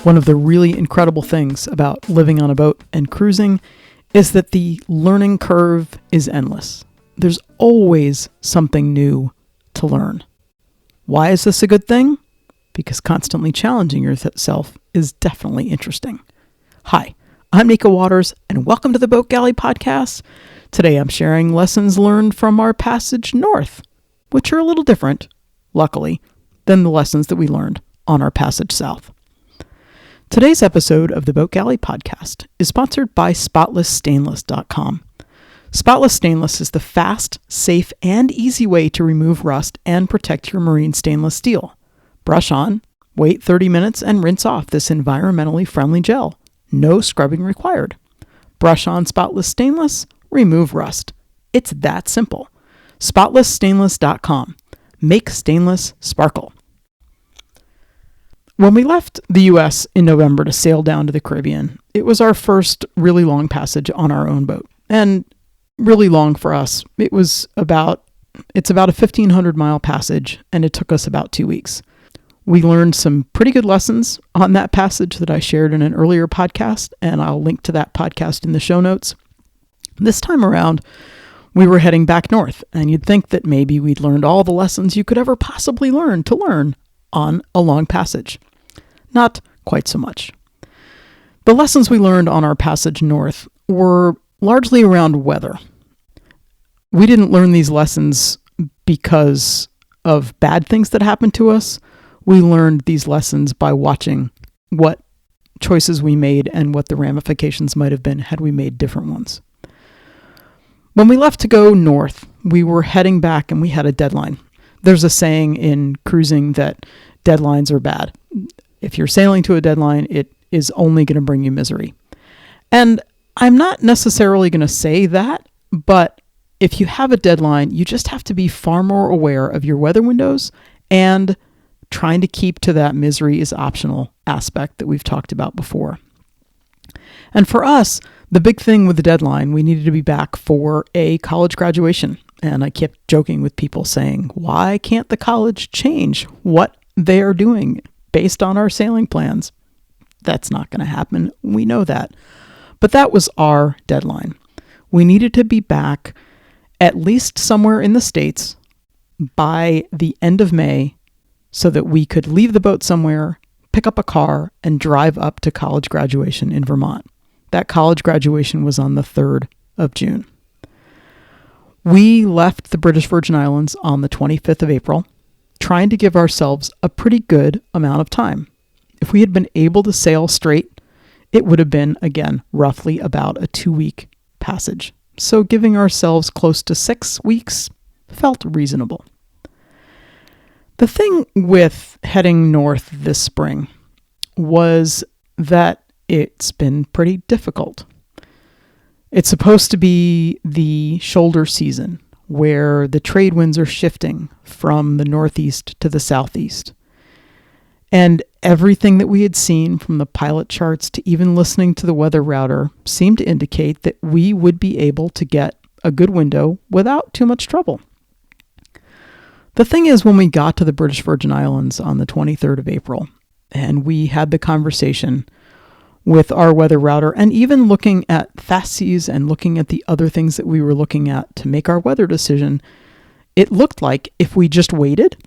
One of the really incredible things about living on a boat and cruising is that the learning curve is endless. There's always something new to learn. Why is this a good thing? Because constantly challenging yourself is definitely interesting. Hi, I'm Nika Waters, and welcome to the Boat Galley Podcast. Today I'm sharing lessons learned from our passage north, which are a little different, luckily, than the lessons that we learned on our passage south. Today's episode of the Boat Galley Podcast is sponsored by SpotlessStainless.com. Spotless Stainless is the fast, safe, and easy way to remove rust and protect your marine stainless steel. Brush on, wait 30 minutes, and rinse off this environmentally friendly gel. No scrubbing required. Brush on Spotless Stainless, remove rust. It's that simple. SpotlessStainless.com. Make stainless sparkle. When we left the U.S. in November to sail down to the Caribbean, it was our first really long passage on our own boat. And really long for us. It's about a 1,500-mile passage, and it took us about 2 weeks. We learned some pretty good lessons on that passage that I shared in an earlier podcast, and I'll link to that podcast in the show notes. This time around, we were heading back north, and you'd think that maybe we'd learned all the lessons you could ever possibly learn on a long passage. Not quite so much. The lessons we learned on our passage north were largely around weather. We didn't learn these lessons because of bad things that happened to us. We learned these lessons by watching what choices we made and what the ramifications might have been had we made different ones. When we left to go north, we were heading back and we had a deadline. There's a saying in cruising that deadlines are bad. If you're sailing to a deadline, it is only going to bring you misery. And I'm not necessarily going to say that, but if you have a deadline, you just have to be far more aware of your weather windows, and trying to keep to that misery is optional aspect that we've talked about before. And for us, the big thing with the deadline, we needed to be back for a college graduation. And I kept joking with people saying, why can't the college change what they are doing based on our sailing plans? That's not going to happen. We know that. But that was our deadline. We needed to be back at least somewhere in the States by the end of May so that we could leave the boat somewhere, pick up a car, and drive up to college graduation in Vermont. That college graduation was on the 3rd of June. We left the British Virgin Islands on the 25th of April, trying to give ourselves a pretty good amount of time. If we had been able to sail straight, it would have been, again, roughly about a 2-week passage. So giving ourselves close to 6 weeks felt reasonable. The thing with heading north this spring was that it's been pretty difficult. It's supposed to be the shoulder season where the trade winds are shifting from the northeast to the southeast. And everything that we had seen from the pilot charts to even listening to the weather router seemed to indicate that we would be able to get a good window without too much trouble. The thing is, when we got to the British Virgin Islands on the 23rd of April, and we had the conversation with our weather router, and even looking at fast seas and looking at the other things that we were looking at to make our weather decision, it looked like if we just waited,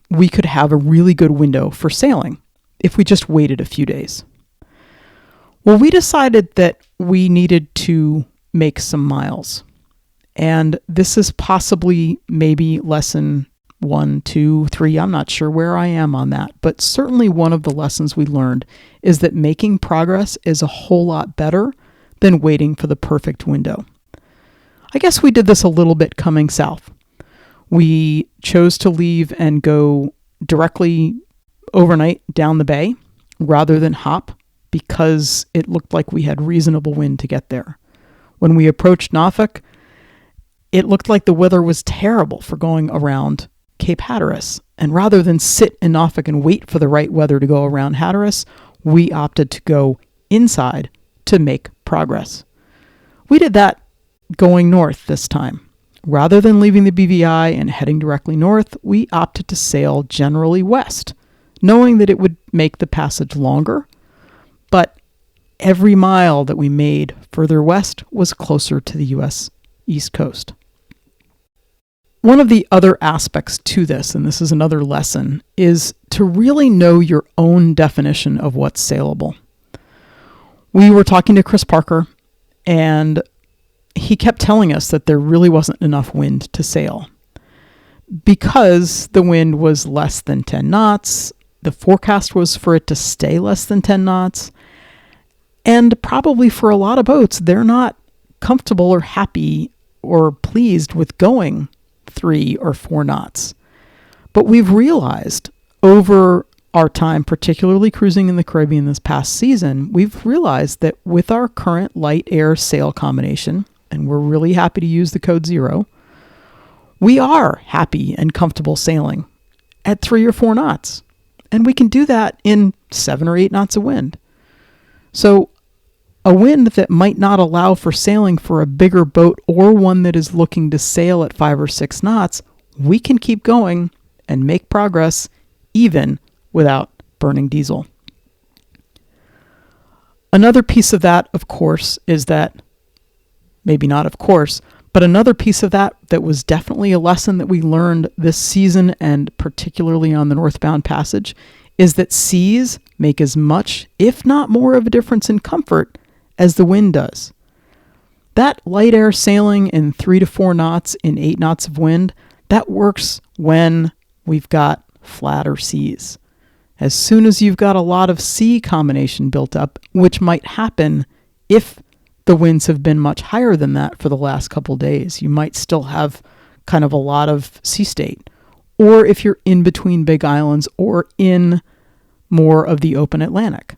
we could have a really good window for sailing if we just waited a few days. Well, we decided that we needed to make some miles. And this is possibly maybe lesson 1, 2, 3. I'm not sure where I am on that. But certainly one of the lessons we learned is that making progress is a whole lot better than waiting for the perfect window. I guess we did this a little bit coming south. We chose to leave and go directly overnight down the bay rather than hop because it looked like we had reasonable wind to get there. When we approached Norfolk, it looked like the weather was terrible for going around Cape Hatteras. And rather than sit in Norfolk and wait for the right weather to go around Hatteras, we opted to go inside to make progress. We did that going north this time. Rather than leaving the BVI and heading directly north, we opted to sail generally west, knowing that it would make the passage longer, But every mile that we made further west was closer to the U.S. East Coast. One of the other aspects to this, and this is another lesson, is to really know your own definition of what's sailable. We were talking to Chris Parker, and he kept telling us that there really wasn't enough wind to sail because the wind was less than 10 knots. The forecast was for it to stay less than 10 knots. And probably for a lot of boats, they're not comfortable or happy or pleased with going 3 or 4 knots. But we've realized over our time, particularly cruising in the Caribbean this past season, we've realized that with our current light air sail combination, and we're really happy to use the code 0, we are happy and comfortable sailing at 3 or 4 knots. And we can do that in 7 or 8 knots of wind. So a wind that might not allow for sailing for a bigger boat or one that is looking to sail at 5 or 6 knots, we can keep going and make progress even without burning diesel. Another piece of that, of course, is that, maybe not of course, but another piece of that was definitely a lesson that we learned this season, and particularly on the Northbound Passage, is that seas make as much, if not more, of a difference in comfort as the wind does. That light air sailing in 3 to 4 knots in 8 knots of wind, that works when we've got flatter seas. As soon as you've got a lot of sea combination built up, which might happen if the winds have been much higher than that for the last couple days, you might still have kind of a lot of sea state. Or if you're in between big islands or in more of the open Atlantic.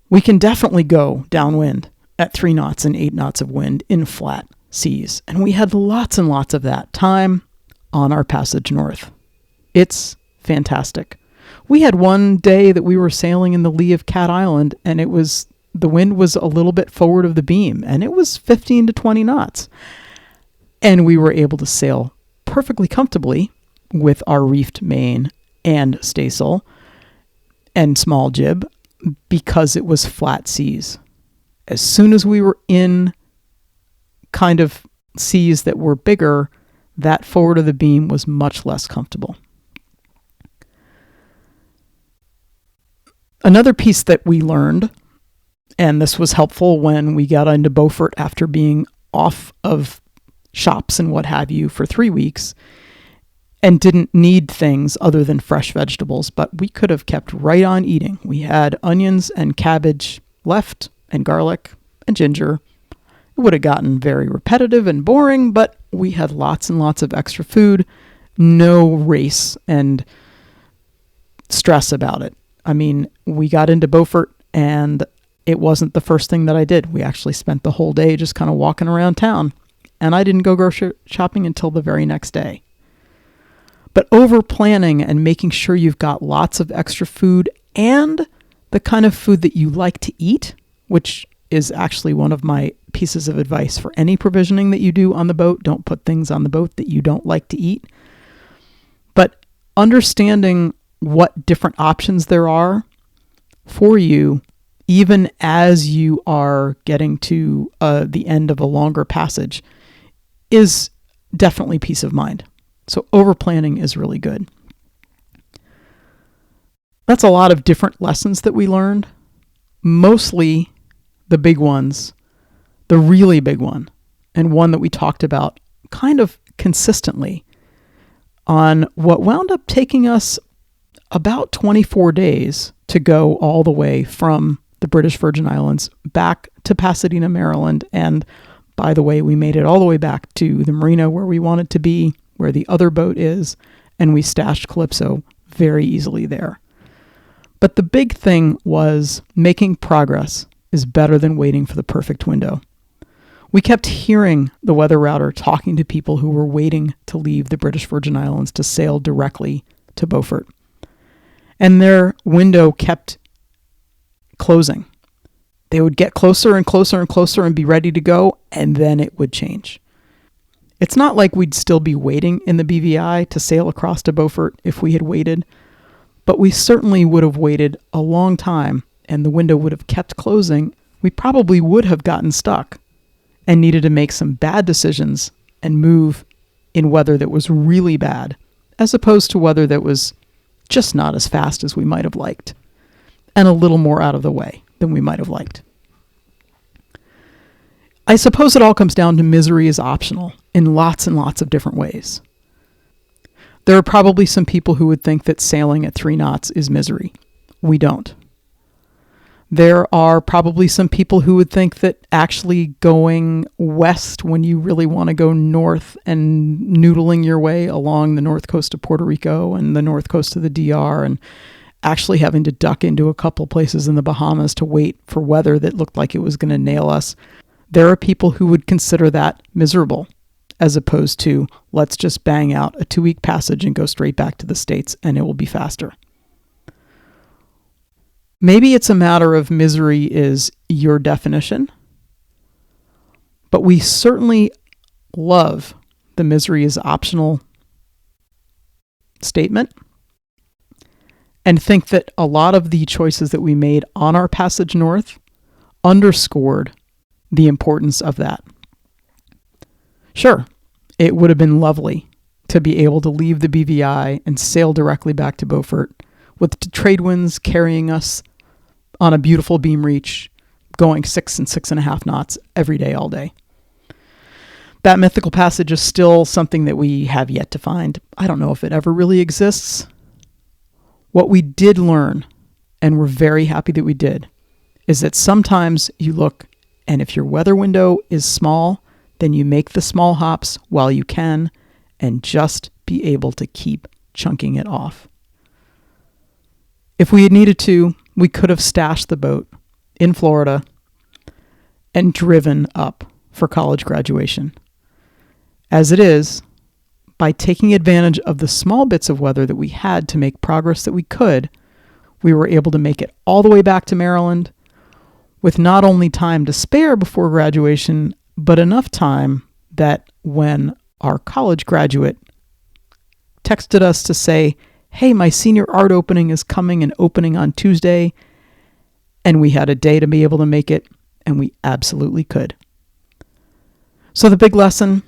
We can definitely go downwind at 3 knots and 8 knots of wind in flat seas. And we had lots and lots of that time on our passage north. It's fantastic. We had one day that we were sailing in the lee of Cat Island, and the wind was a little bit forward of the beam, and it was 15 to 20 knots. And we were able to sail perfectly comfortably with our reefed main and staysail and small jib because it was flat seas. As soon as we were in kind of seas that were bigger, that forward of the beam was much less comfortable. Another piece that we learned, and this was helpful when we got into Beaufort after being off of shops and what have you for 3 weeks and didn't need things other than fresh vegetables, but we could have kept right on eating. We had onions and cabbage left and garlic and ginger. It would have gotten very repetitive and boring, but we had lots and lots of extra food, no race and stress about it. I mean, we got into Beaufort and it wasn't the first thing that I did. We actually spent the whole day just kind of walking around town, and I didn't go grocery shopping until the very next day. But over planning and making sure you've got lots of extra food and the kind of food that you like to eat, which is actually one of my pieces of advice for any provisioning that you do on the boat. Don't put things on the boat that you don't like to eat. But understanding what different options there are for you, even as you are getting to the end of a longer passage, is definitely peace of mind. So over-planning is really good. That's a lot of different lessons that we learned. Mostly the big ones, the really big one, and one that we talked about kind of consistently on what wound up taking us about 24 days to go all the way from the British Virgin Islands back to Pasadena, Maryland. And by the way, we made it all the way back to the marina where we wanted to be, where the other boat is, and we stashed Calypso very easily there. But the big thing was making progress is better than waiting for the perfect window. We kept hearing the weather router talking to people who were waiting to leave the British Virgin Islands to sail directly to Beaufort. And their window kept closing. They would get closer and closer and closer and be ready to go, and then it would change. It's not like we'd still be waiting in the BVI to sail across to Beaufort if we had waited, but we certainly would have waited a long time and the window would have kept closing, we probably would have gotten stuck and needed to make some bad decisions and move in weather that was really bad, as opposed to weather that was just not as fast as we might have liked and a little more out of the way than we might have liked. I suppose it all comes down to misery is optional in lots and lots of different ways. There are probably some people who would think that sailing at 3 knots is misery. We don't. There are probably some people who would think that actually going west when you really want to go north and noodling your way along the north coast of Puerto Rico and the north coast of the DR and actually having to duck into a couple places in the Bahamas to wait for weather that looked like it was going to nail us. There are people who would consider that miserable, as opposed to let's just bang out a 2-week passage and go straight back to the States and it will be faster. Maybe it's a matter of misery is your definition, but we certainly love the misery is optional statement and think that a lot of the choices that we made on our passage north underscored the importance of that. Sure, it would have been lovely to be able to leave the BVI and sail directly back to Beaufort with the trade winds carrying us on a beautiful beam reach, going 6 and 6.5 knots every day, all day. That mythical passage is still something that we have yet to find. I don't know if it ever really exists. What we did learn, and we're very happy that we did, is that sometimes you look, and if your weather window is small, then you make the small hops while you can and just be able to keep chunking it off. If we had needed to, we could have stashed the boat in Florida and driven up for college graduation. As it is, by taking advantage of the small bits of weather that we had to make progress that we could, we were able to make it all the way back to Maryland with not only time to spare before graduation, but enough time that when our college graduate texted us to say, hey, my senior art opening is coming and opening on Tuesday, and we had a day to be able to make it, and we absolutely could. So the big lesson,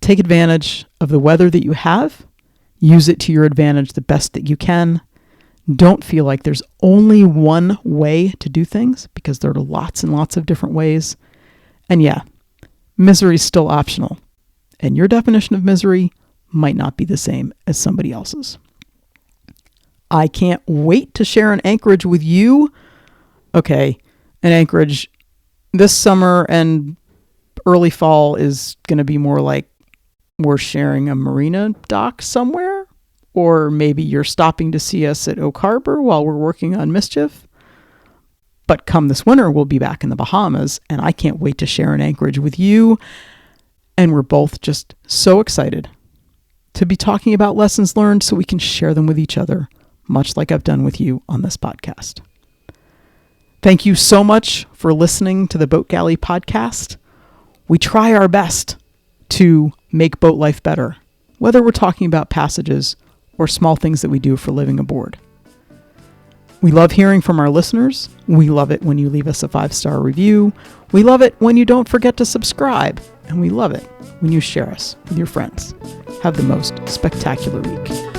take advantage of the weather that you have, use it to your advantage the best that you can. Don't feel like there's only one way to do things, because there are lots and lots of different ways. And yeah, misery is still optional, and your definition of misery might not be the same as somebody else's. I can't wait to share an Anchorage with you. Okay, an Anchorage this summer and early fall is going to be more like we're sharing a marina dock somewhere, or maybe you're stopping to see us at Oak Harbor while we're working on Mischief. But come this winter, we'll be back in the Bahamas, and I can't wait to share an Anchorage with you. And we're both just so excited to be talking about lessons learned so we can share them with each other, much like I've done with you on this podcast. Thank you so much for listening to the Boat Galley podcast. We try our best to make boat life better, whether we're talking about passages or small things that we do for living aboard. We love hearing from our listeners. We love it when you leave us a 5-star review. We love it when you don't forget to subscribe. And we love it when you share us with your friends. Have the most spectacular week.